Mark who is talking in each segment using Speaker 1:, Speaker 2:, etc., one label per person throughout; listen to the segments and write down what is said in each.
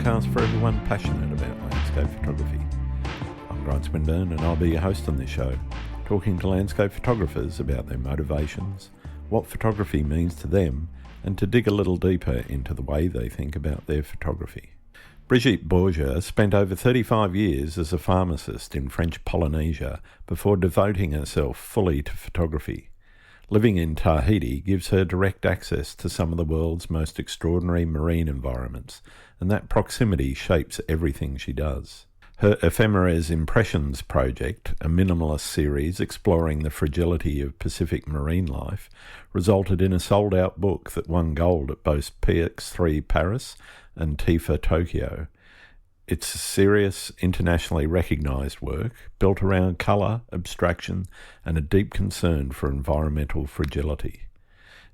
Speaker 1: podcast for everyone passionate about landscape photography. I'm Grant Swinburne and I'll be your host on this show, talking to landscape photographers about their motivations, what photography means to them, and to dig a little deeper into the way they think about their photography. Brigitte Bourger spent over 35 years as a pharmacist in French Polynesia before devoting herself fully to photography. Living in Tahiti gives her direct access to some of the world's most extraordinary marine environments, and that proximity shapes everything she does. Her Ephémères Impressions project, a minimalist series exploring the fragility of Pacific marine life, resulted in a sold-out book that won gold at both PX3 Paris and TIFA Tokyo. It's a serious, internationally recognised work built around colour, abstraction, and a deep concern for environmental fragility.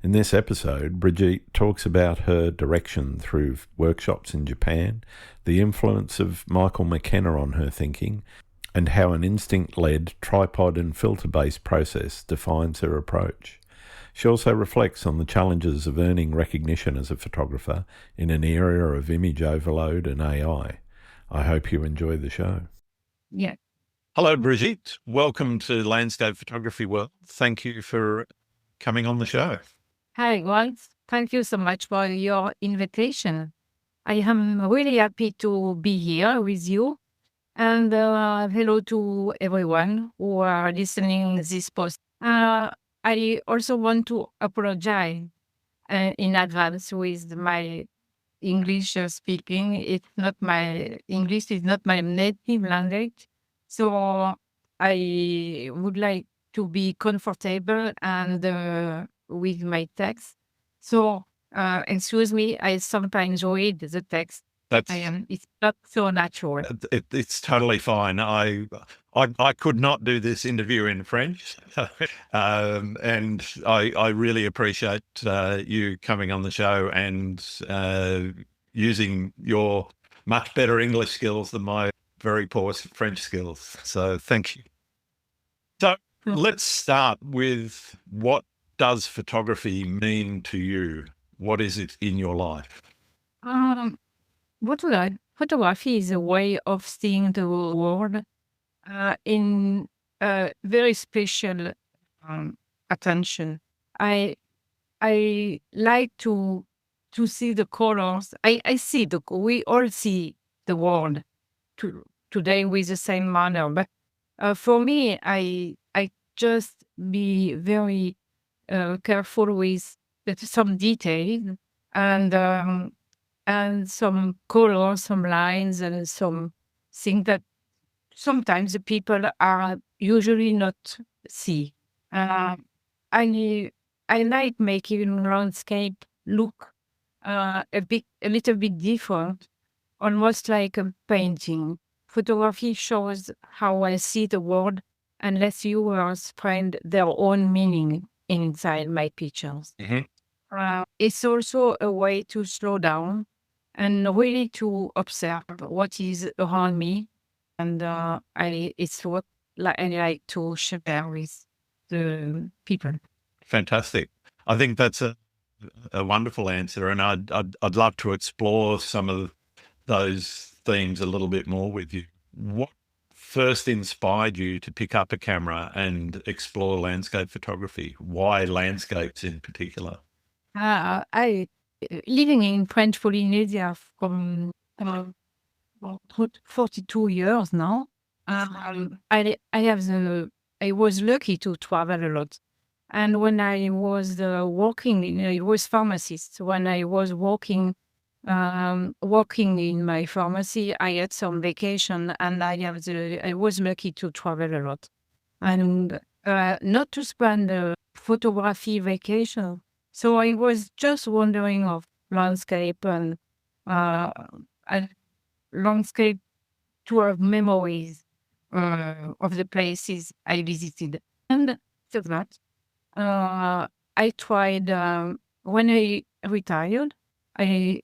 Speaker 1: In this episode, Brigitte talks about her direction through workshops in Japan, the influence of Michael Kenna on her thinking, and how an instinct-led, tripod and filter-based process defines her approach. She also reflects on the challenges of earning recognition as a photographer in an era of image overload and AI. I hope you enjoy the show.
Speaker 2: Yeah.
Speaker 1: Hello, Brigitte. Welcome to Landscape Photography World. Thank you for coming on the show.
Speaker 2: Hi, Grant. Thank you so much for your invitation. I am really happy to be here with you. And hello to everyone who are listening this post. I also want to apologize in advance with my English speaking. English is not my native language. So I would like to be comfortable and with my text. So excuse me, I sometimes read the text. It's not so natural.
Speaker 1: It's totally fine. I could not do this interview in French, and I really appreciate you coming on the show and using your much better English skills than my very poor French skills. So thank you. So let's start with, what does photography mean to you? What is it in your life?
Speaker 2: Photography is a way of seeing the world in a very special attention. I like to see the colors. We all see the world today with the same manner. But for me, I just be very careful with some detail and some colors, some lines, and some things that sometimes the people are usually not see. I like making landscape look a little bit different, almost like a painting. Photography shows how I see the world, and lets viewers find their own meaning inside my pictures.
Speaker 1: Mm-hmm.
Speaker 2: It's also a way to slow down and really to observe what is around me. And it's what I like to share with the people.
Speaker 1: Fantastic. I think that's a wonderful answer, and I'd love to explore some of those themes a little bit more with you. What first inspired you to pick up a camera and explore landscape photography? Why landscapes in particular?
Speaker 2: I living in French Polynesia from 42 years now. I was lucky to travel a lot. And when I was working, I was pharmacist. When I was working in my pharmacy, I had some vacation, and I was lucky to travel a lot, and not to spend a photography vacation. So I was just wondering of landscape and landscape to have memories of the places I visited. And so that I tried when I retired. I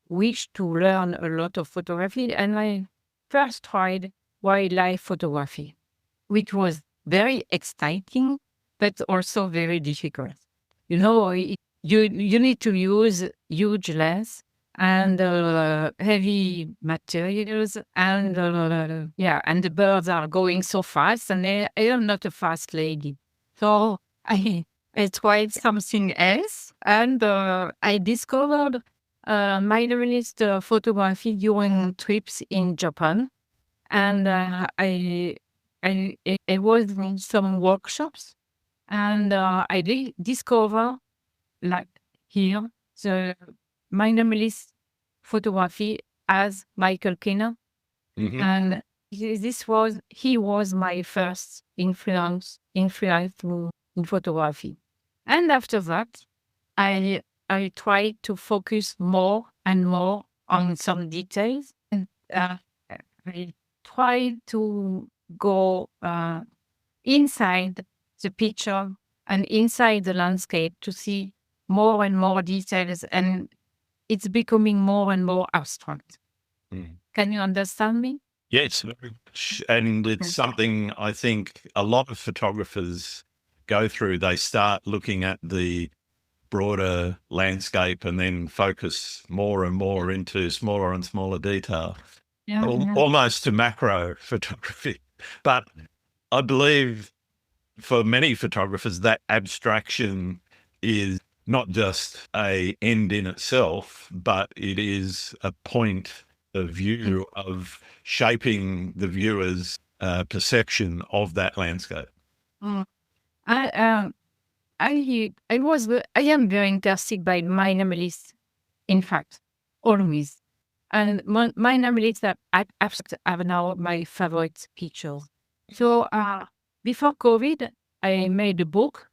Speaker 2: wish to learn a lot of photography, and I first tried wildlife photography, which was very exciting, but also very difficult. You need to use huge lens and heavy materials, and and the birds are going so fast, and I am not a fast lady, so I tried something else, and I discovered minimalist photography during trips in Japan, and I was in some workshops, and I discover like here the minimalist photography as Michael Kenna, and he was my first influence in photography. And after that, I tried to focus more and more on some details, and I tried to go inside the picture and inside the landscape to see more and more details, and it's becoming more and more abstract. Can you understand me?
Speaker 1: Yes, very much. And it's something I think a lot of photographers go through. They start looking at the broader landscape and then focus more and more into smaller and smaller detail, almost to macro photography. But I believe for many photographers, that abstraction is not just an end in itself, but it is a point of view of shaping the viewer's perception of that landscape.
Speaker 2: Mm. I am very interested by minimalist, in fact, always. And minimalist are now my favorite pictures. So before COVID, I made a book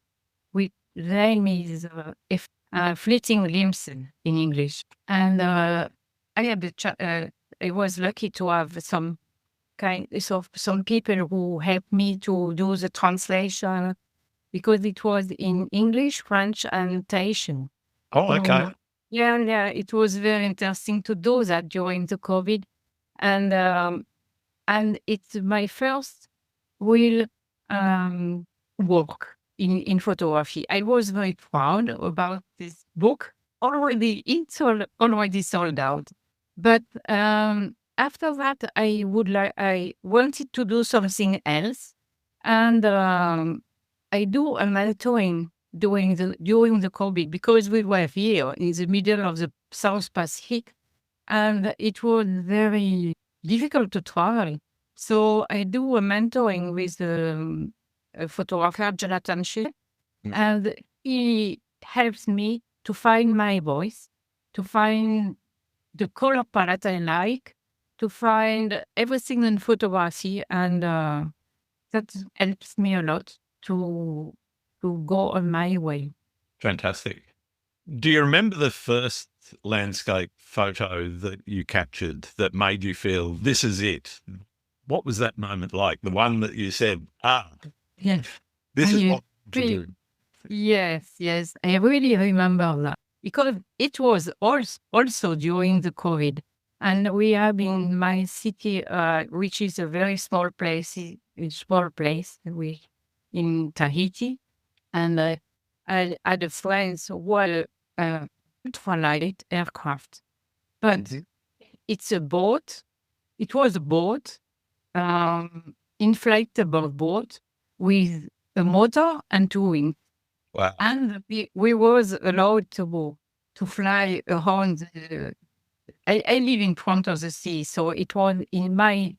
Speaker 2: with the name is Fleeting Glimpse in English. And I was lucky to have some people who helped me to do the translation, because it was in English, French, and Tahitian.
Speaker 1: Oh, okay.
Speaker 2: Yeah, it was very interesting to do that during the COVID, and it's my first real work in photography. I was very proud about this book. It's already sold out, but after that, I wanted to do something else, and I do a mentoring during the COVID, because we were here in the middle of the South Pacific, and it was very difficult to travel. So I do a mentoring with a photographer, Jonathan Shea, and he helps me to find my voice, to find the color palette I like, to find everything in photography, and that helps me a lot to go on my way.
Speaker 1: Fantastic. Do you remember the first landscape photo that you captured that made you feel this is it? What was that moment like? The one that you said,
Speaker 2: yes,
Speaker 1: this is what to do.
Speaker 2: Yes, I really remember that, because it was also during the COVID, and we have in my city, which is a very small place, in Tahiti, and I had a friend who was ultralight aircraft, but it's a boat. It was a boat, inflatable boat with a motor and two wings.
Speaker 1: Wow.
Speaker 2: And we was allowed to fly around. I live in front of the sea, so it was in my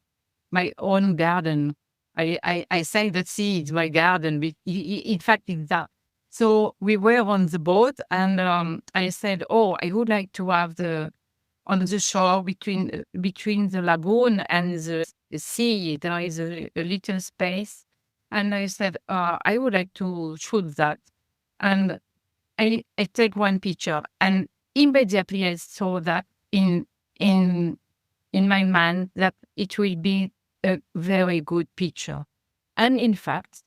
Speaker 2: own garden. I say that sea is my garden, but in fact it's that. So we were on the boat, and I said, "Oh, I would like to have on the shore between the lagoon and the sea. There is a little space." And I said, "I would like to shoot that." And I take one picture, and immediately I saw that in my mind that it will be a very good picture. And in fact,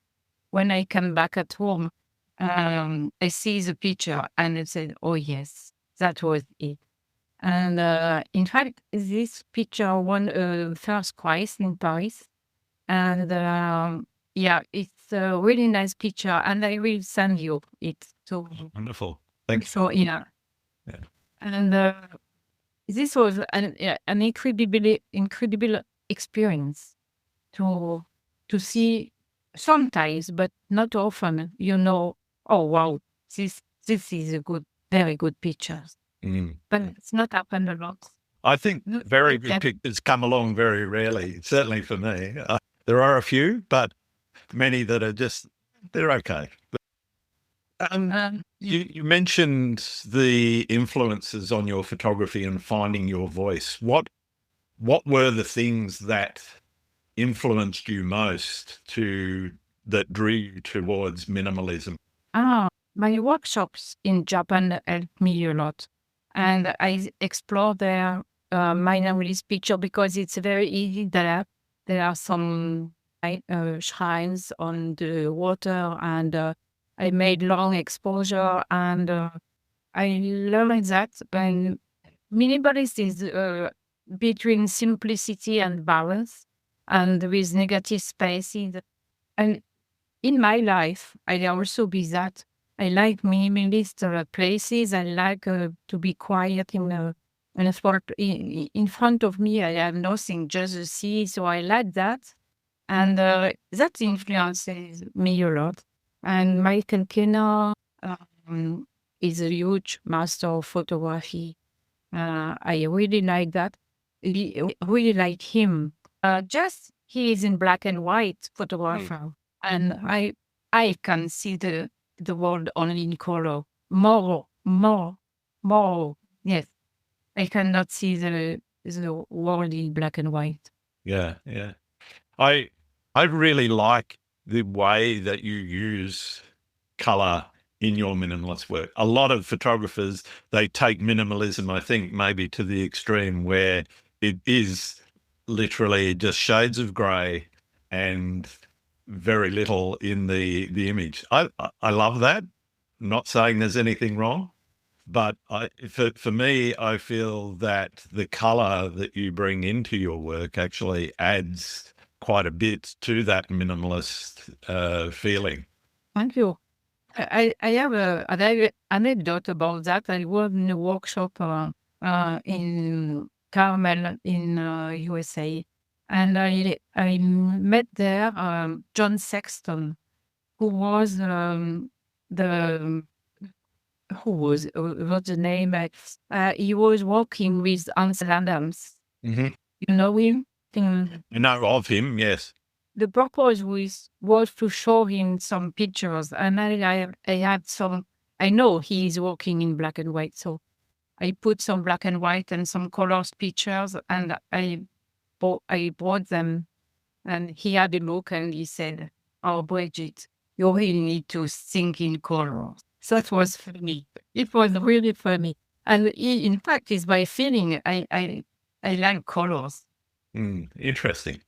Speaker 2: when I come back at home, I see the picture and I said, "Oh yes, that was it." And in fact, this picture won first prize in Paris, and it's a really nice picture, and I will send you it. So
Speaker 1: wonderful. Thanks.
Speaker 2: So yeah.
Speaker 1: Yeah.
Speaker 2: And this was an incredible experience to see sometimes, but not often. Oh wow, this is a very good picture. But it's not happened a lot.
Speaker 3: I think very good pictures come along very rarely, certainly for me. There are a few, but many that are just, they're okay. You mentioned the influences on your photography and finding your voice. What were the things that influenced you most that drew you towards minimalism?
Speaker 2: My workshops in Japan helped me a lot. And I explored their minimalist picture because it's very easy. There are some shrines on the water, and I made long exposure, and I learned that minimalist is between simplicity and balance, and with negative spaces. And in my life, I also be that. I like minimalist places. I like to be quiet in a spot. In front of me, I have nothing, just the sea. So I like that. And that influences me a lot. And Michael Kenna is a huge master of photography. I really like that. Really like him. Just he is in black and white photographer. And I can see the world only in color. More. Yes. I cannot see the world in black and white.
Speaker 3: Yeah. I really like the way that you use color in your minimalist work. A lot of photographers, they take minimalism, I think, maybe to the extreme where it is literally just shades of gray and very little in the image. I love that. I'm not saying there's anything wrong, but for me, I feel that the color that you bring into your work actually adds quite a bit to that minimalist feeling.
Speaker 2: Thank you. I have an anecdote about that. I was in a workshop in Carmel in USA, and I met there John Sexton, who was what's the name? He was working with Ansel Adams.
Speaker 3: Mm-hmm.
Speaker 2: You know him?
Speaker 3: I know of him, yes.
Speaker 2: The purpose was to show him some pictures, and I had some. I know he is working in black and white, so I put some black and white and some colors pictures, and I brought them, and he had a look, and he said, "Oh, Brigitte, you really need to think in colors." So that was funny. It was really funny, and in fact, it's my feeling. I like colors.
Speaker 3: Interesting.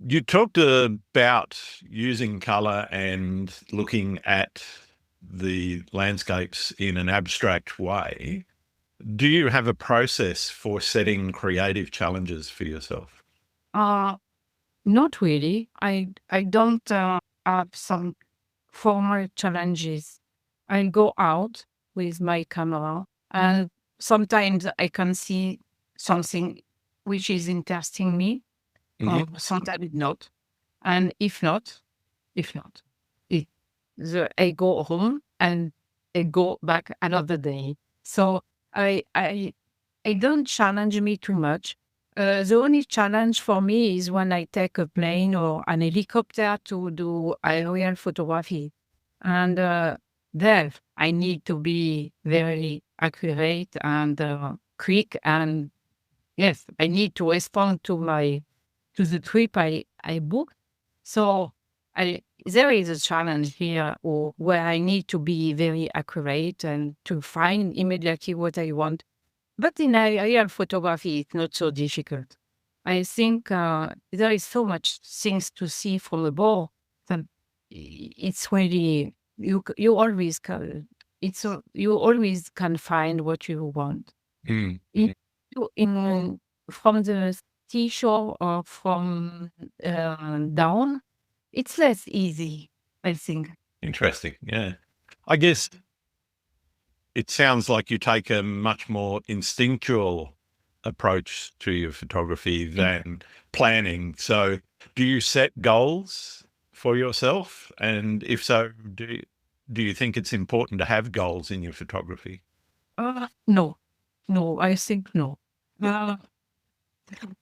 Speaker 3: You talked about using color and looking at the landscapes in an abstract way. Do you have a process for setting creative challenges for yourself?
Speaker 2: Not really. I don't have some formal challenges. I go out with my camera, and sometimes I can see something which is interesting me. Sometimes not. And if not, I go home and I go back another day. So I don't challenge me too much. The only challenge for me is when I take a plane or an helicopter to do aerial photography. And there I need to be very accurate and quick. And yes, I need to respond to the trip I booked. So there is a challenge here where I need to be very accurate and to find immediately what I want. But in aerial photography, it's not so difficult. I think there is so much things to see from above that it's really you always can. You always can find what you want. From the seashore or from down, it's less easy, I think.
Speaker 3: Interesting. Yeah. I guess it sounds like you take a much more instinctual approach to your photography than planning. So do you set goals for yourself? And if so, do you think it's important to have goals in your photography?
Speaker 2: No, I think no.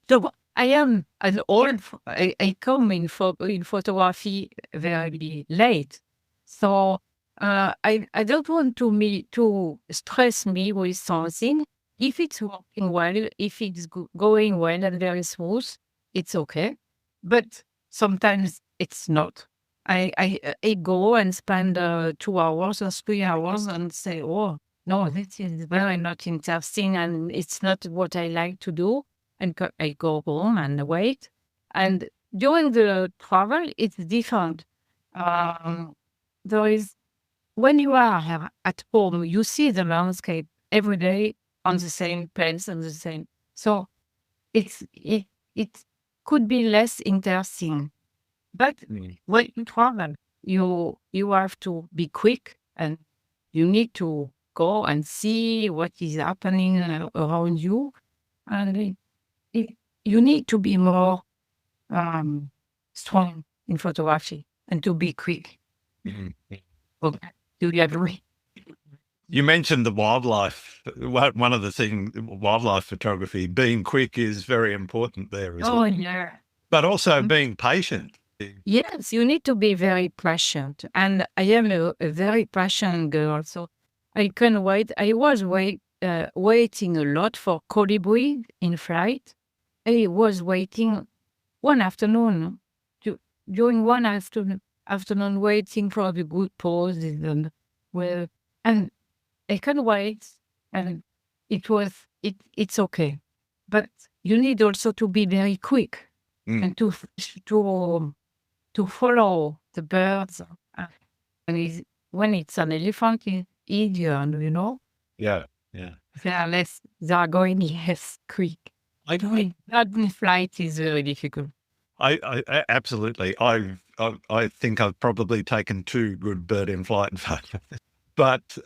Speaker 2: So I am an old. I come in photography very late, so I don't want to stress me with something. If it's working well, if it's going well and very smooth, it's okay. But sometimes it's not. I go and spend 2 hours or 3 hours and say, oh no, this is very not interesting and it's not what I like to do. And I go home and wait. And during the travel, it's different. There is, when you are at home, you see the landscape every day on the same place and the same. So it could be less interesting. But when you travel, you have to be quick and you need to go and see what is happening around you. And you need to be more strong in photography and to be quick. Okay. Do you agree?
Speaker 3: You mentioned the wildlife. One of the things, wildlife photography, being quick is very important there as well.
Speaker 2: Yeah.
Speaker 3: But also being patient.
Speaker 2: Yes, you need to be very patient. And I am a very patient girl, so I can wait. I was waiting a lot for colibri in flight. I was waiting one afternoon, during one afternoon waiting for the good poses and I can wait and it's okay. But you need also to be very quick and to follow the birds. When it's an elephant, it's easier, you know?
Speaker 3: Yeah.
Speaker 2: They are going less quick. That in flight is very difficult.
Speaker 3: I absolutely. I think I've probably taken 2 good bird in flight photos. But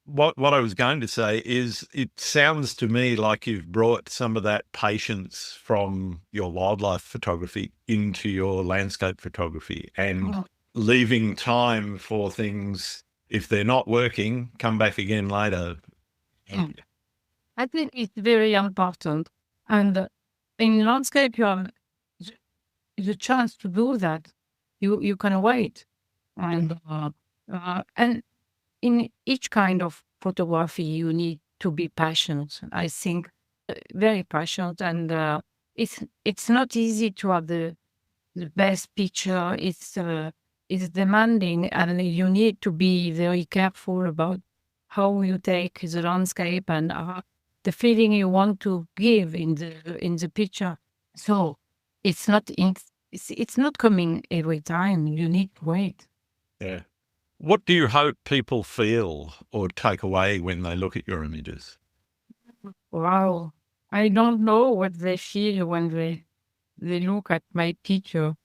Speaker 3: what I was going to say is, it sounds to me like you've brought some of that patience from your wildlife photography into your landscape photography, and leaving time for things, if they're not working, come back again later.
Speaker 2: I think it's very important. And in landscape, you have the chance to do that. You can wait. And in each kind of photography, you need to be passionate. I think very passionate. And it's not easy to have the best picture. It's demanding, and you need to be very careful about how you take the landscape and the feeling you want to give in the picture. So it's not coming every time. You need to wait.
Speaker 3: Yeah. What do you hope people feel or take away when they look at your images?
Speaker 2: Wow, I don't know what they feel when they look at my picture.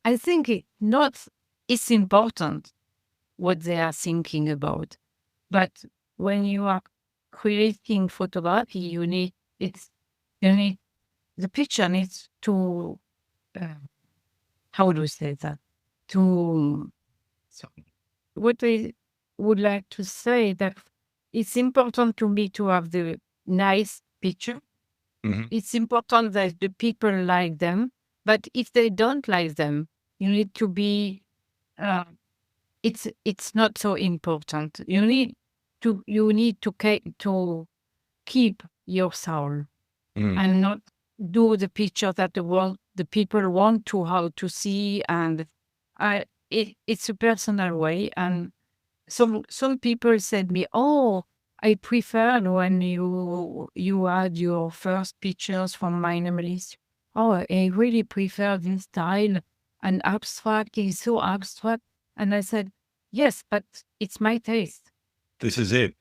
Speaker 2: I think it's important what they are thinking about, but when you are creating photography, the picture needs to how do you say that? What I would like to say, that it's important to me to have the nice picture. It's important that the people like them, but if they don't like them, you need to be. It's not so important. You need to keep your soul and not do the picture that the people want to see, and it's a personal way. And some people said me, oh, I prefer when you had your first pictures from Minimalist. Oh, I really prefer this style, and abstract is so abstract. And I said, yes, but it's my taste.
Speaker 3: This is it.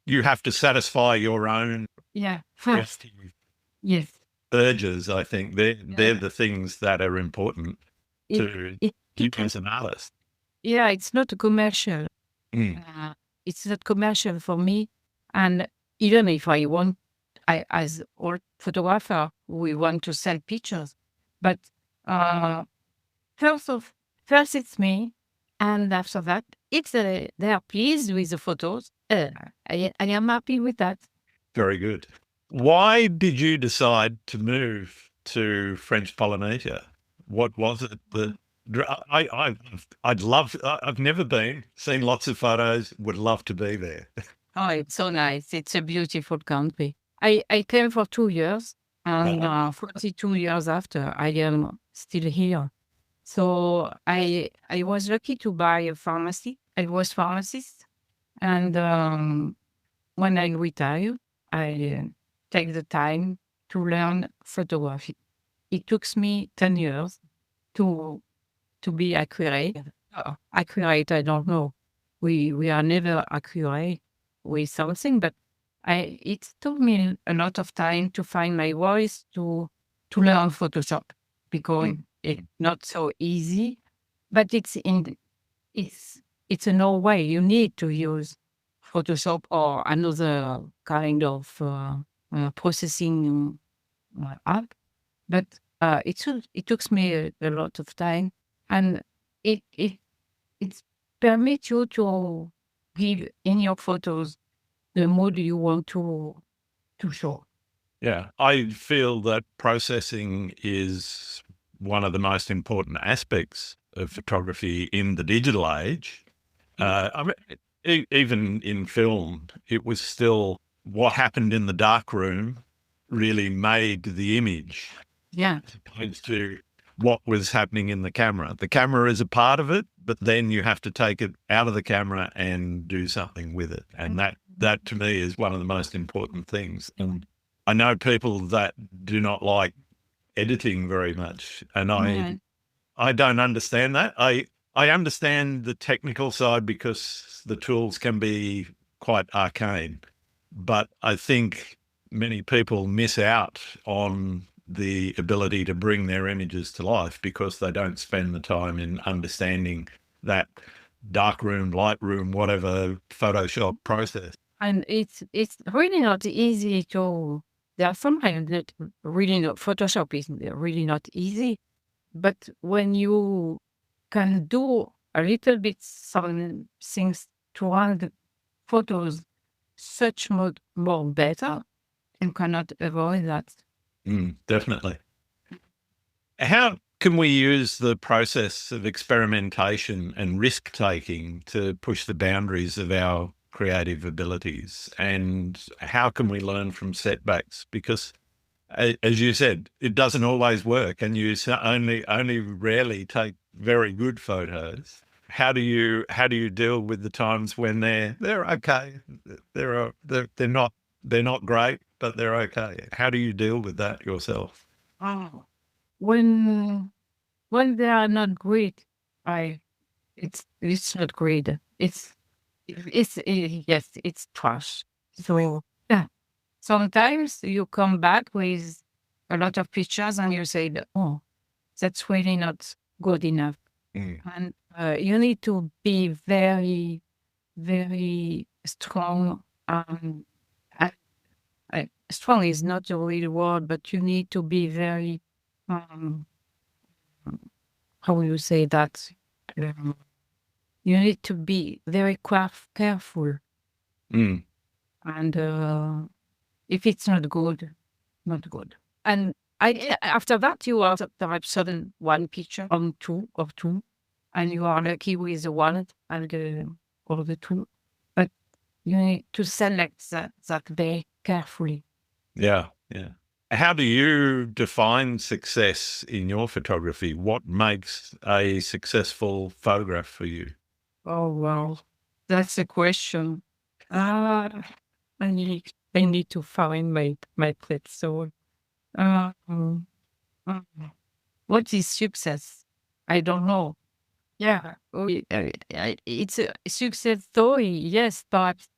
Speaker 3: You have to satisfy your own
Speaker 2: First. Yes.
Speaker 3: urges. I think they're the things that are important to you as an artist.
Speaker 2: Yeah, it's not a commercial. it's not commercial for me. And even if as all photographer, we want to sell pictures. But uh, first it's me, and after that, it's they are pleased with the photos. I am happy with that.
Speaker 3: Very good. Why did you decide to move to French Polynesia? What was it that I've never been, seen lots of photos, would love to be there.
Speaker 2: Oh, it's so nice. It's a beautiful country. I came for 2 years, and 42 years after, I am still here. So I was lucky to buy a pharmacy. I was pharmacist, and when I retire, I take the time to learn photography. It took me 10 years to be accurate. Accurate, I don't know. We are never accurate with something, but it took me a lot of time to find my voice to learn Photoshop, because it's not so easy. But it's a no way. You need to use Photoshop or another kind of processing app. But it took me a lot of time, and it permits you to give in your photos the mood you want to show.
Speaker 3: Yeah, I feel that processing is one of the most important aspects of photography in the digital age. I mean, even in film, it was still what happened in the dark room really made the image,
Speaker 2: Yeah.
Speaker 3: as opposed to what was happening in the camera. The camera is a part of it, but then you have to take it out of the camera and do something with it. And that to me is one of the most important things. And I know people that do not like editing very much, and I don't understand that. I understand the technical side because the tools can be quite arcane, but I think many people miss out on the ability to bring their images to life because they don't spend the time in understanding that darkroom, lightroom, whatever Photoshop process.
Speaker 2: And it's really not easy to. There are sometimes that really not, Photoshop is really not easy. But when you can do a little bit some things to run the photos such more better, you cannot avoid that.
Speaker 3: Definitely. How can we use the process of experimentation and risk taking to push the boundaries of our creative abilities? And how can we learn from setbacks? Because as you said, it doesn't always work, and you only rarely take very good photos. How do you deal with the times when they're okay? They're not great, but they're okay. How do you deal with that yourself?
Speaker 2: Oh, when they are not great, it's not great. It's yes, it's trash. So yeah, sometimes you come back with a lot of pictures and you say, "Oh, that's really not good enough," and you need to be very, very strong. Strong is not a real word, but you need to be very, um, how will you say that? Um, you need to be very careful.
Speaker 3: Mm.
Speaker 2: And if it's not good, not good. And after that, you are perhaps certain one picture on two, and you are lucky with the one and or the two. But you need to select that very carefully.
Speaker 3: Yeah. How do you define success in your photography? What makes a successful photograph for you?
Speaker 2: Oh, wow. That's a question. I need to find my place. So, um, uh, what is success? I don't know. Yeah, it's a success story. Yes, perhaps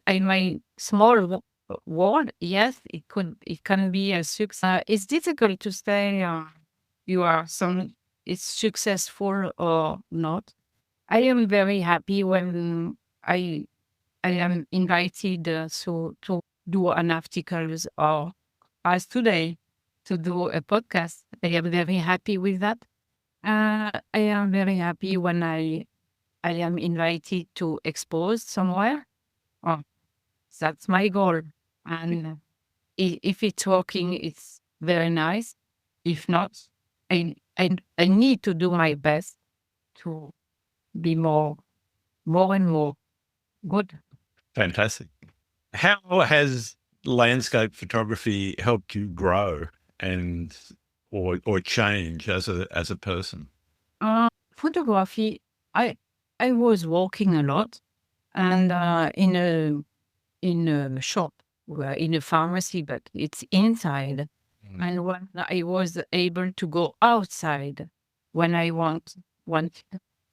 Speaker 2: in my small world, yes, it can be a success. It's difficult to say you are it's successful or not. I am very happy when I I am invited to do an article or as today to do a podcast. I am very happy with that. I am very happy when I am invited to expose somewhere. Oh, that's my goal. And if it's working, it's very nice. If not, I need to do my best to be more and more good.
Speaker 3: Fantastic. How has landscape photography helped you grow and or change as a person?
Speaker 2: Photography, I was working a lot and in a shop, in a pharmacy, but it's inside. And when I was able to go outside when I wanted,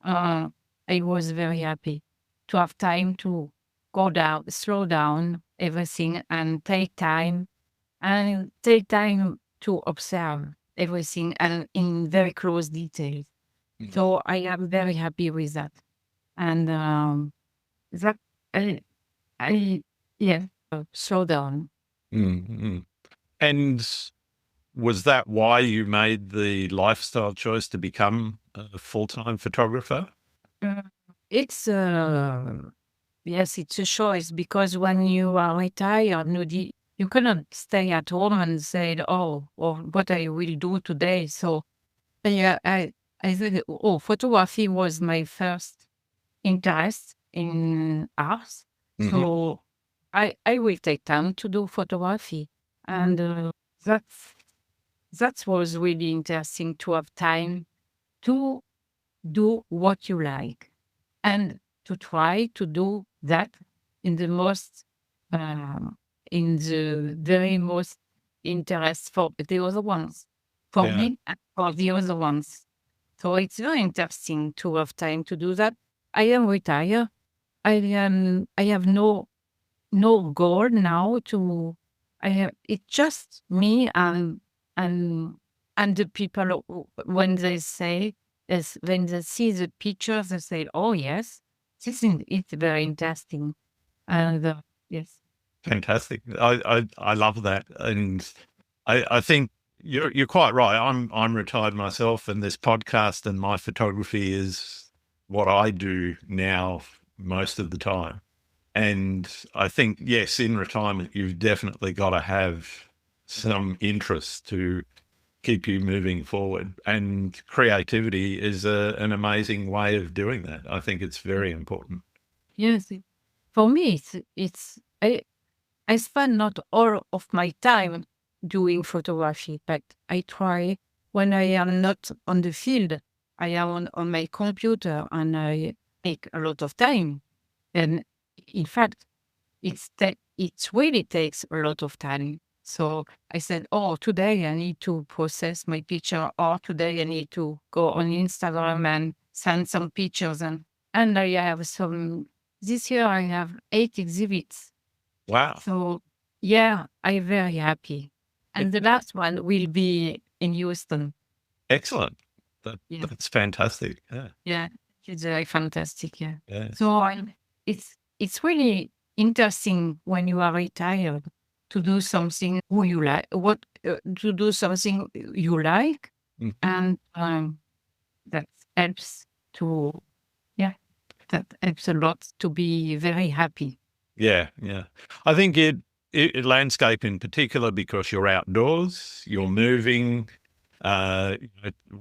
Speaker 2: I was very happy to have time to go down, slow down everything and take time to observe everything and in very close details. So I am very happy with that. And that I yeah, slow down.
Speaker 3: Mm-hmm. And was that why you made the lifestyle choice to become a full-time photographer?
Speaker 2: It's yes, it's a choice because when you are retired, you cannot stay at home and say, "Oh, or what I will do today." So, yeah, I think photography was my first interest in art. So, I will take time to do photography, and that was really interesting to have time to do what you like and to try to do that in the most in the very most interest for the other ones, for
Speaker 3: Yeah.
Speaker 2: me and for the other ones. So it's very interesting to have time to do that. I am retired. I have no goal now to I have it's just me and the people when they say is when they see the pictures they say, "Oh yes, it's very interesting." And yes.
Speaker 3: Fantastic. I love that. And I think you're quite right. I'm retired myself, and this podcast and my photography is what I do now most of the time. And I think, yes, in retirement, you've definitely got to have some interest to keep you moving forward. And creativity is an amazing way of doing that. I think it's very important.
Speaker 2: Yes, for me, it's I spend not all of my time doing photography, but I try when I am not on the field, I am on my computer and I take a lot of time. And in fact, it really takes a lot of time. So I said, "Oh, today I need to process my picture, or today I need to go on Instagram and send some pictures." And I have this year I have 8 exhibits.
Speaker 3: Wow.
Speaker 2: So yeah, I'm very happy. And the last one will be in Houston.
Speaker 3: Excellent.
Speaker 2: Yeah.
Speaker 3: That's fantastic. Yeah.
Speaker 2: Yeah, it's very fantastic. Yeah.
Speaker 3: Yes.
Speaker 2: So it's really interesting when you are retired to do something who you like, to do something you like,
Speaker 3: Mhm.
Speaker 2: and that helps to that helps a lot to be very happy.
Speaker 3: Yeah, yeah. I think landscape in particular, because you're outdoors, you're moving, when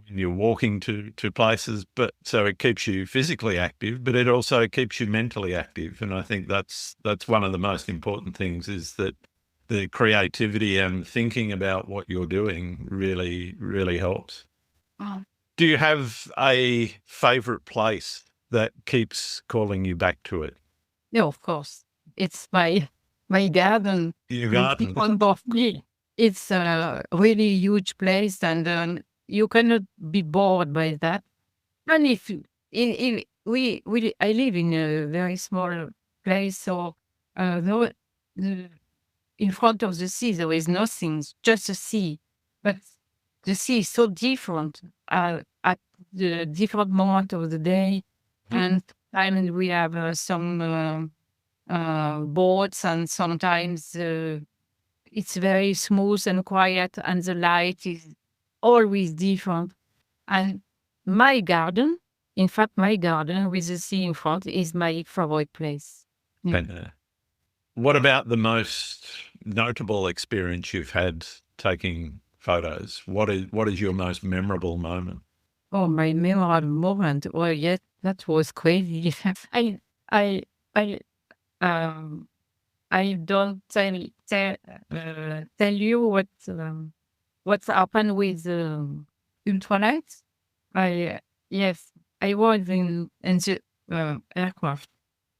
Speaker 3: you're walking to places, but so it keeps you physically active, but it also keeps you mentally active. And I think that's one of the most important things, is that the creativity and thinking about what you're doing really, really helps.
Speaker 2: Oh,
Speaker 3: Do you have a favorite place that keeps calling you back to it?
Speaker 2: yeah, of course. It's my garden
Speaker 3: Your
Speaker 2: in
Speaker 3: garden.
Speaker 2: front of me. It's a really huge place, and you cannot be bored by that. And if you- in I live in a very small place, so the, in front of the sea there is nothing, just the sea. But the sea is so different at the different moment of the day, and we have some boats, and sometimes it's very smooth and quiet, and the light is always different. And my garden, in fact, my garden with the sea in front is my favorite place.
Speaker 3: And, what about the most notable experience you've had taking photos? What is your most memorable moment?
Speaker 2: Oh, my memorable moment. Well, yes, that was crazy. I, I, I, I don't tell you what's happened with ultralights. Yes, I was in the aircraft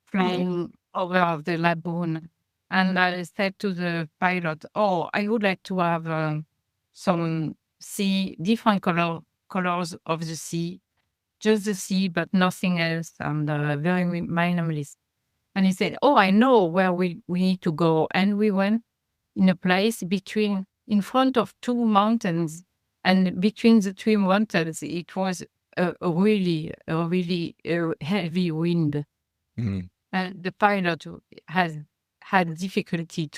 Speaker 2: flying over the lagoon, and I said to the pilot, "Oh, I would like to have some different colors of the sea, just the sea, but nothing else, and very minimalist." And he said, "Oh, I know where we need to go." And we went in a place in front of two mountains, and between the two mountains, it was a really heavy wind.
Speaker 3: Mm.
Speaker 2: And the pilot had difficulty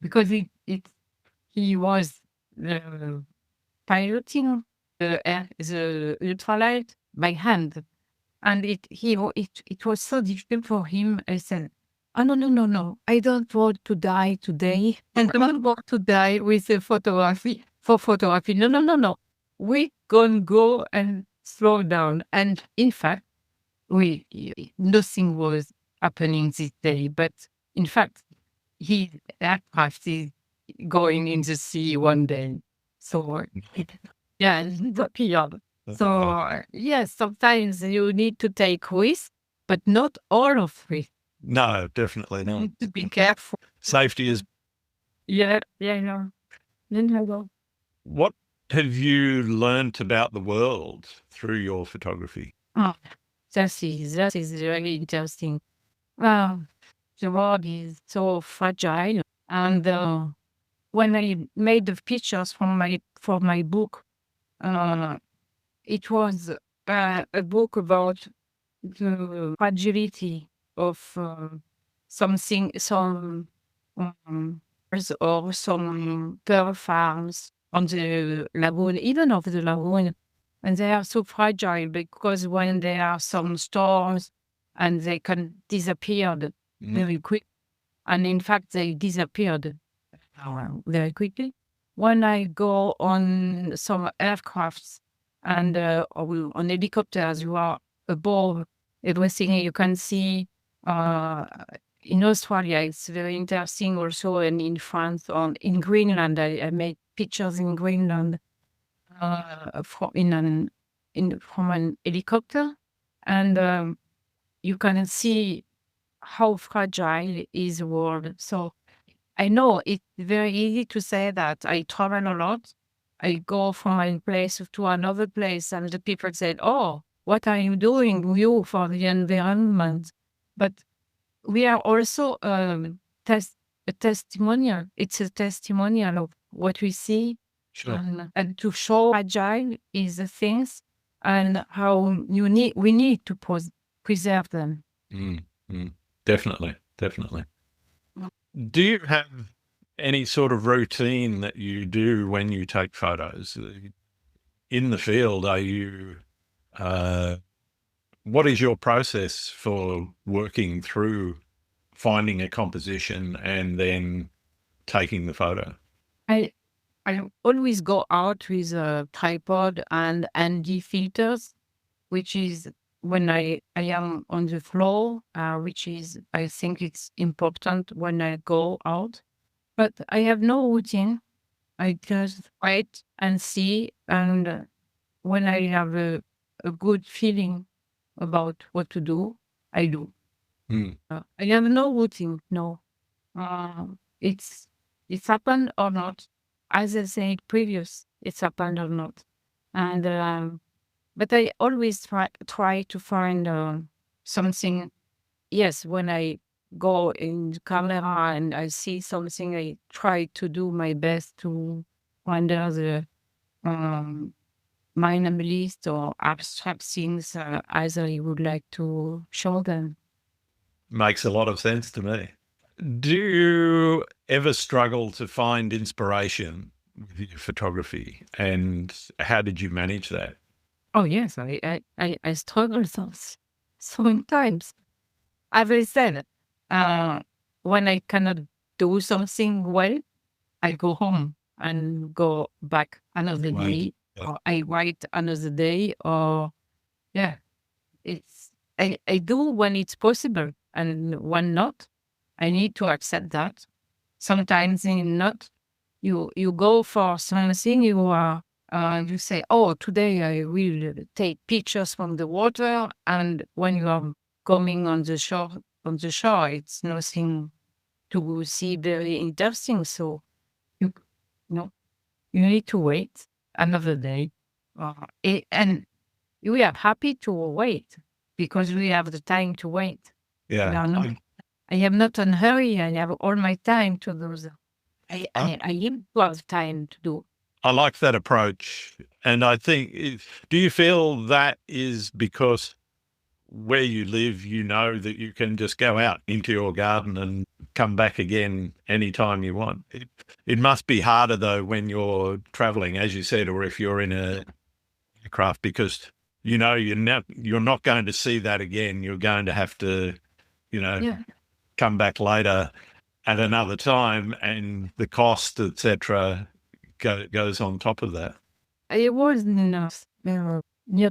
Speaker 2: because he was piloting the ultralight by hand. And it was so difficult for him. I said, "Oh, no. I don't want to die today. And I don't want to die with the photography for photography. No. We can go and slow down." And in fact, nothing was happening this day. But in fact, his aircraft is going in the sea one day. So, yeah, it's appeared. So, yes, sometimes you need to take risks, but not all of it.
Speaker 3: No, definitely
Speaker 2: You
Speaker 3: not.
Speaker 2: need to be careful.
Speaker 3: Safety is.
Speaker 2: Yeah.
Speaker 3: What have you learnt about the world through your photography?
Speaker 2: Oh, that is very interesting. The world is so fragile, and when I made the pictures for my book, it was a book about the fragility of something, or some pearl farms on the lagoon, even of the lagoon. And they are so fragile because when there are some storms, and they can disappear very quick. And in fact, they disappeared very quickly. When I go on some aircrafts and or on helicopters, you are above everything you can see. In Australia, it's very interesting also, and in France, or in Greenland, I made pictures in Greenland from an helicopter, and you can see how fragile is the world. So I know it's very easy to say that I travel a lot. I go from one place to another place, and the people said, "Oh, what are you doing, you, for the environment?" But we are also a testimonial. It's a testimonial of what we see,
Speaker 3: Sure.
Speaker 2: and to show fragile is the things, and how we need to preserve them.
Speaker 3: Definitely. Do you have any sort of routine that you do when you take photos? In the field, are you, what is your process for working through finding a composition and then taking the photo?
Speaker 2: I always go out with a tripod and ND filters, which is when I am on the floor, which is, I think it's important when I go out. But I have no routine. I just wait and see. And when I have a good feeling about what to do, I do. I have no routine. No. It's happened or not. As I said previous, it's happened or not. And but I always try to find something. Yes, when I go in the camera and I see something, I try to do my best to render the minimalist or abstract things as I would like to show them.
Speaker 3: makes a lot of sense to me. Do you ever struggle to find inspiration with your photography, and how did you manage that?
Speaker 2: Oh yes, I struggle so many times. As I said, when I cannot do something well, I go home and go back another
Speaker 3: Right.
Speaker 2: day,
Speaker 3: Yeah.
Speaker 2: or I write another day, or yeah, it's I do when it's possible, and when not, I need to accept that. Sometimes in not, you go for something, you say, oh, today I will take pictures from the water, and when you are coming on the shore, it's nothing to see very interesting. So you know you need to wait another day, and we are happy to wait because we have the time to wait. We
Speaker 3: Yeah.
Speaker 2: are not. I am not in a hurry. I have all my time to do that. I need to have time to do.
Speaker 3: I like that approach. And I think, do you feel that is because where you live, you know that you can just go out into your garden and come back again anytime you want? It must be harder, though, when you're traveling, as you said, or if you're in a aircraft, because you know you're not going to see that again. You're going to have to,
Speaker 2: Yeah.
Speaker 3: come back later at another time, and the cost, etc., goes on top of that.
Speaker 2: I was near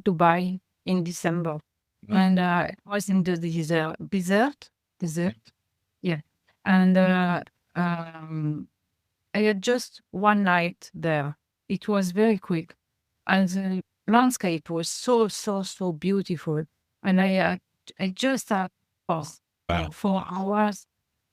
Speaker 2: Dubai in December, and I was in the desert. Yeah, and I had just one night there. It was very quick, and the landscape was so beautiful. And I just had pause
Speaker 3: Wow.
Speaker 2: 4 hours,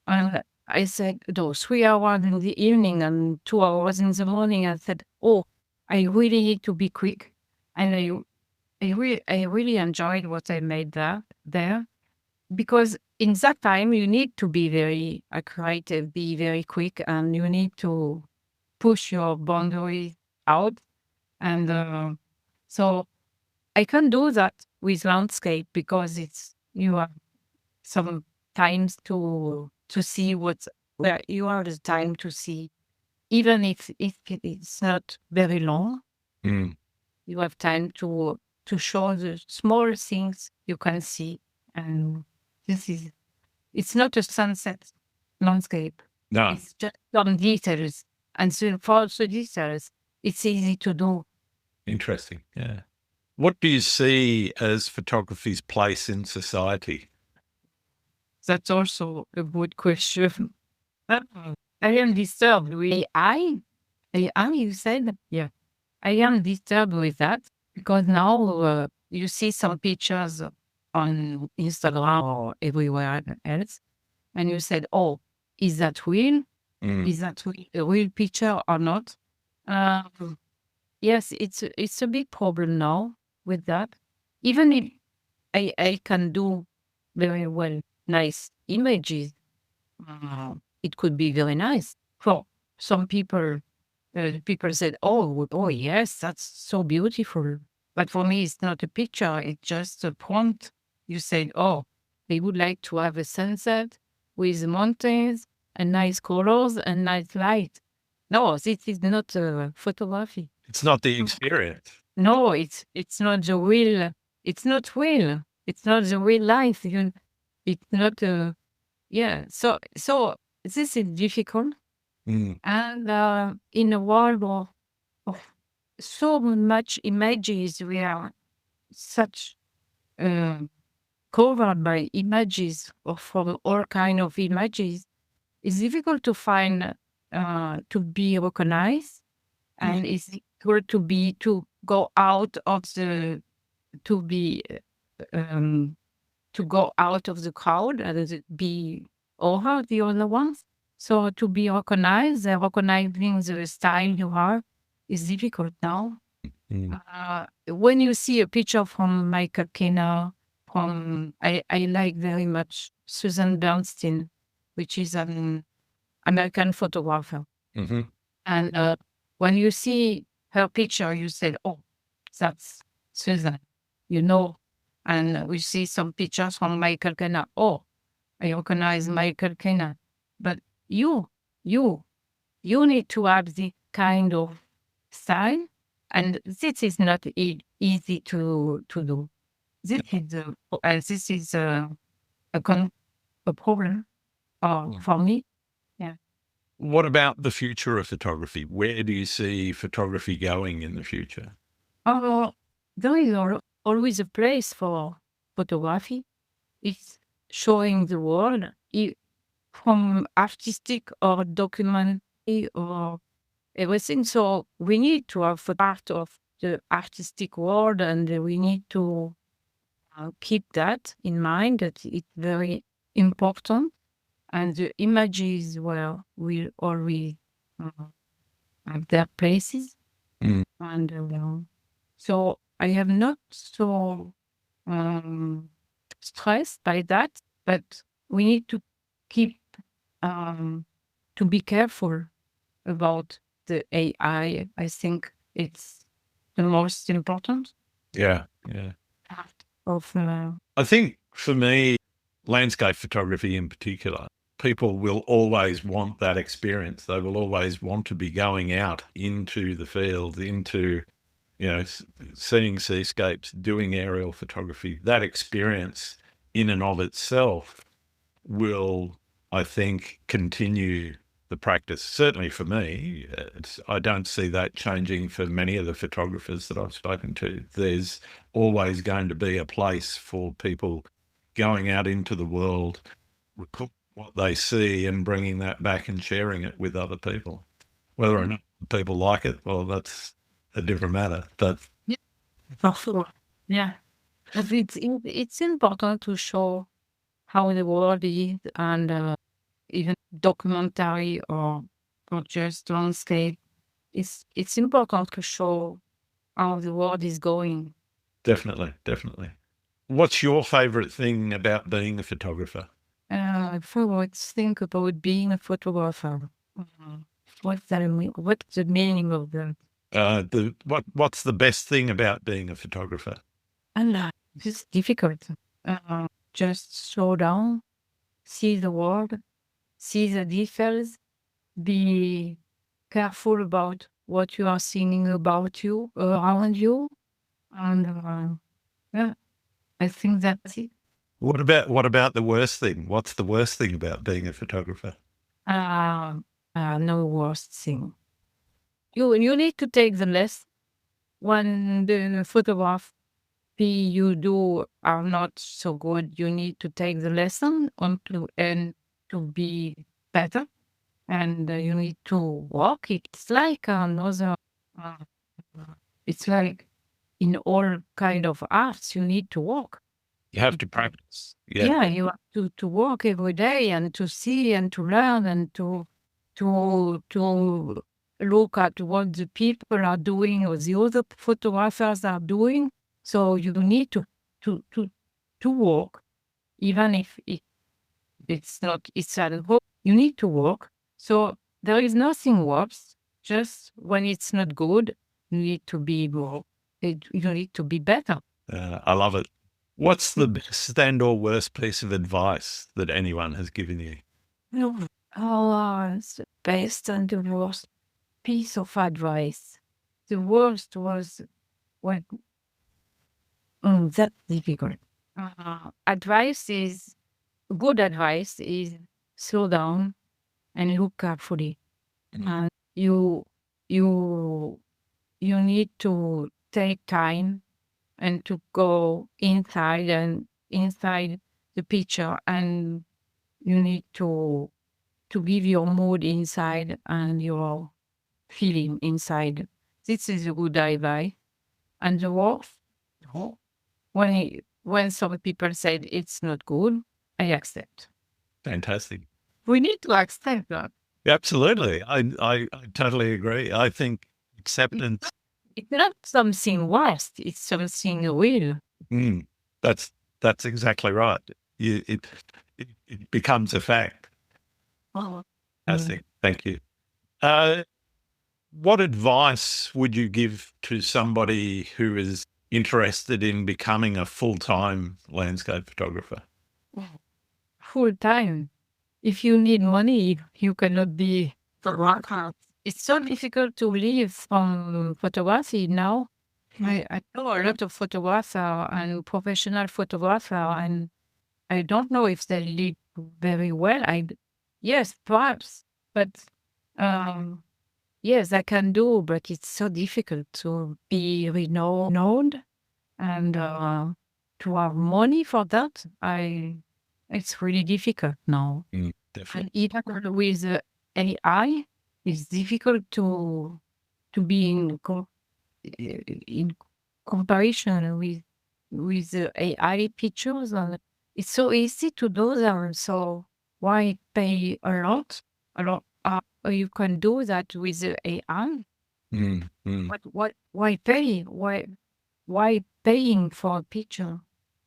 Speaker 2: and I said, no, 3 hours in the evening and 2 hours in the morning. I said, oh, I really need to be quick, and I really enjoyed what I made there, because in that time you need to be very creative, be very quick, and you need to push your boundary out. And so I can do that with landscape because you have some times to see where you have the time to see, even if it's not very long.
Speaker 3: Mm.
Speaker 2: You have time to show the small things you can see, and it's not a sunset landscape.
Speaker 3: No.
Speaker 2: It's just some details, and so for the details, it's easy to do.
Speaker 3: Interesting. Yeah. What do you see as photography's place in society?
Speaker 2: That's also a good question. I am disturbed with AI. AI, you said? Yeah. I am disturbed with that because now you see some pictures on Instagram or everywhere else, and you said, oh, is that real?
Speaker 3: Mm.
Speaker 2: Is that a real picture or not? Yes, it's a big problem now with that. Even if I can do very well nice images, it could be very nice. For some people, people said, oh yes, that's so beautiful. But for me, it's not a picture. It's just a prompt. You said, oh, they would like to have a sunset with mountains and nice colors and nice light. No, this is not photography.
Speaker 3: It's not the experience.
Speaker 2: No, it's not the real. It's not real. It's not the real life. It's not. Yeah. So this is difficult.
Speaker 3: Mm.
Speaker 2: And in a world of so much images, we are such covered by images or from all kind of images. It's difficult to find to be recognized, and it's difficult to go out of the to be to go out of the crowd and be over the other ones. So to be recognized, recognizing the style you have is difficult now.
Speaker 3: Mm.
Speaker 2: When you see a picture from Michael Kenna, I like very much Susan Bernstein, which is an American photographer.
Speaker 3: Mm-hmm.
Speaker 2: And when you see her picture, you say, oh, that's Susan, And we see some pictures from Michael Kenna. Oh, I recognize Michael Kenna. But you, you, you need to have this kind of style, and this is not easy to do. This is a problem for me. Yeah.
Speaker 3: What about the future of photography? Where do you see photography going in the future?
Speaker 2: There is always a place for photography. It's showing the world from artistic or documentary or everything. So we need to have a part of the artistic world, and we need to keep that in mind, that it's very important. And the images will always have their places. And so I am not so stressed by that, but we need to keep to be careful about the AI. I think it's the most important
Speaker 3: Yeah.
Speaker 2: part of.
Speaker 3: I think for me, landscape photography in particular, people will always want that experience. They will always want to be going out into the field, into, seeing seascapes, doing aerial photography. That experience in and of itself will, I think, continue the practice. Certainly for me, I don't see that changing for many of the photographers that I've spoken to. There's always going to be a place for people going out into the world, record what they see and bringing that back and sharing it with other people. Whether or not people like it, well, that's a different matter. But
Speaker 2: For sure. Yeah. But it's important to show how the world is, and even documentary or just landscape. It's important to show how the world is going.
Speaker 3: definitely. What's your favorite thing about being a photographer?
Speaker 2: Forward think about being a photographer. What's that mean? What's the meaning of that?
Speaker 3: What's the best thing about being a photographer?
Speaker 2: And it's difficult. Just slow down, see the world, see the details, be careful about what you are seeing about you, around you, and yeah, I think that's it.
Speaker 3: What about the worst thing? What's the worst thing about being a photographer?
Speaker 2: No worst thing. You need to take the less when the photograph you do are not so good. You need to take the lesson and to be better, and you need to walk. It's like another. Uh, it's like in all kind of arts, you need to walk.
Speaker 3: You have to practice.
Speaker 2: Yeah, you have to work every day and to see and to learn and to look at what the people are doing or the other photographers are doing. So you need to work, even if it's not it's at home. You need to work. So there is nothing worse. Just when it's not good, you need to be more. You need to be better.
Speaker 3: I love it. What's the best and or worst piece of advice that anyone has given you?
Speaker 2: It's the best and the worst piece of advice. The worst was when that's difficult. Good advice is slow down and look carefully. And you you you need to take time and to go inside the picture, and you need to give your mood inside and your feeling inside. This is a good advice. And the worst, when some people said it's not good, I accept.
Speaker 3: Fantastic.
Speaker 2: We need to accept that.
Speaker 3: Absolutely. I totally agree. I think acceptance.
Speaker 2: It's not something worse. It's something real.
Speaker 3: That's exactly right. It becomes a fact. Fantastic. Thank you. What advice would you give to somebody who is interested in becoming a full-time landscape photographer?
Speaker 2: full time. If you need money, you cannot be photographer. It's so difficult to live from photography now. I know a lot of photographers and professional photographers, and I don't know if they live very well. Yes, perhaps, but yes, I can do, but it's so difficult to be renowned and to have money for that. It's really difficult now.
Speaker 3: Definitely.
Speaker 2: And even with AI, it's difficult to be in comparison with the AI pictures. And it's so easy to do them. So why pay a lot? You can do that with the AI. But why pay? Why paying for a picture?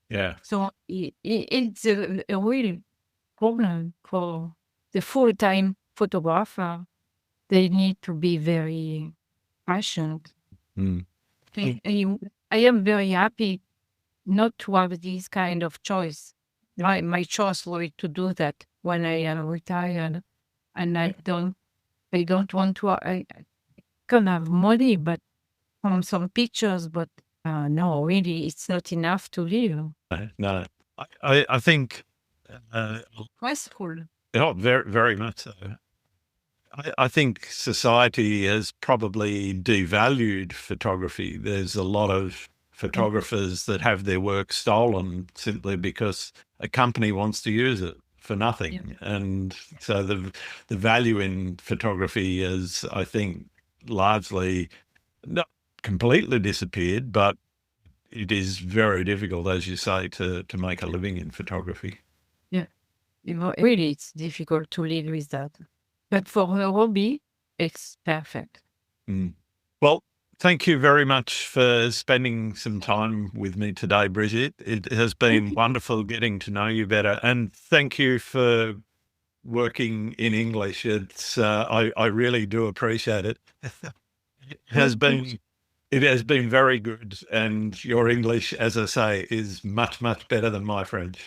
Speaker 3: Yeah.
Speaker 2: So it's a real problem for the full-time photographer. They need to be very passionate. I am very happy not to have this kind of choice. My choice was to do that when I am retired, and I don't want to. I can have money, but from some pictures, but no, really, it's not enough to live.
Speaker 3: No, I think
Speaker 2: Stressful.
Speaker 3: very, very much so. I think society has probably devalued photography. There's a lot of photographers that have their work stolen simply because a company wants to use it for nothing. And so the value in photography is, I think, largely not completely disappeared, but it is very difficult, as you say, to make a living in photography.
Speaker 2: Yeah. Really, it's difficult to live with that. But for a hobby, it's perfect.
Speaker 3: Well, thank you very much for spending some time with me today, Brigitte. It has been wonderful getting to know you better. And thank you for working in English. It's I really do appreciate it. It has been very good. And your English, as I say, is much, much better than my French.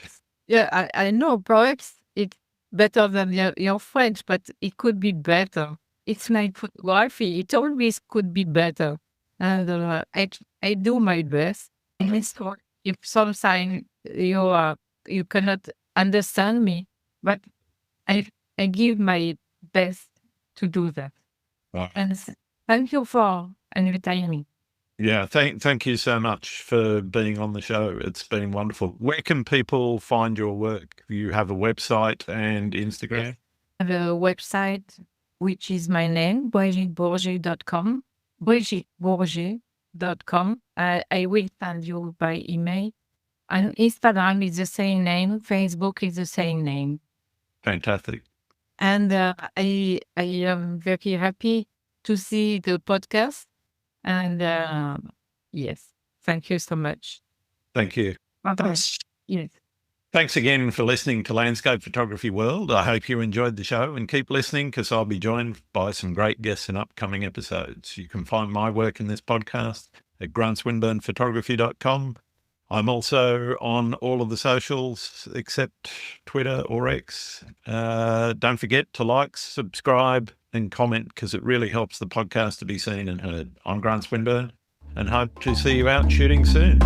Speaker 2: Yeah, I know perhaps it's better than your French, but it could be better. It's like photography. It always could be better. And I do my best. And if sometimes you cannot understand me, but I give my best to do that.
Speaker 3: Right.
Speaker 2: And thank you for inviting me.
Speaker 3: Yeah, thank you so much for being on the show. It's been wonderful. Where can people find your work? You have a website and Instagram?
Speaker 2: I have a website, which is my name, BrigitteBourger.com, BrigitteBourger.com. I will send you by email. And Instagram is the same name. Facebook is the same name.
Speaker 3: Fantastic.
Speaker 2: And I am very happy to see the podcast. And yes, thank you so much.
Speaker 3: Thank you.
Speaker 2: Yes.
Speaker 3: Thanks again for listening to Landscape Photography World. I hope you enjoyed the show, and keep listening because I'll be joined by some great guests in upcoming episodes. You can find my work in this podcast at grantswinburnphotography.com. I'm also on all of the socials except Twitter or X. Don't forget to like, subscribe, and comment because it really helps the podcast to be seen and heard. I'm Grant Swinburne and hope to see you out shooting soon.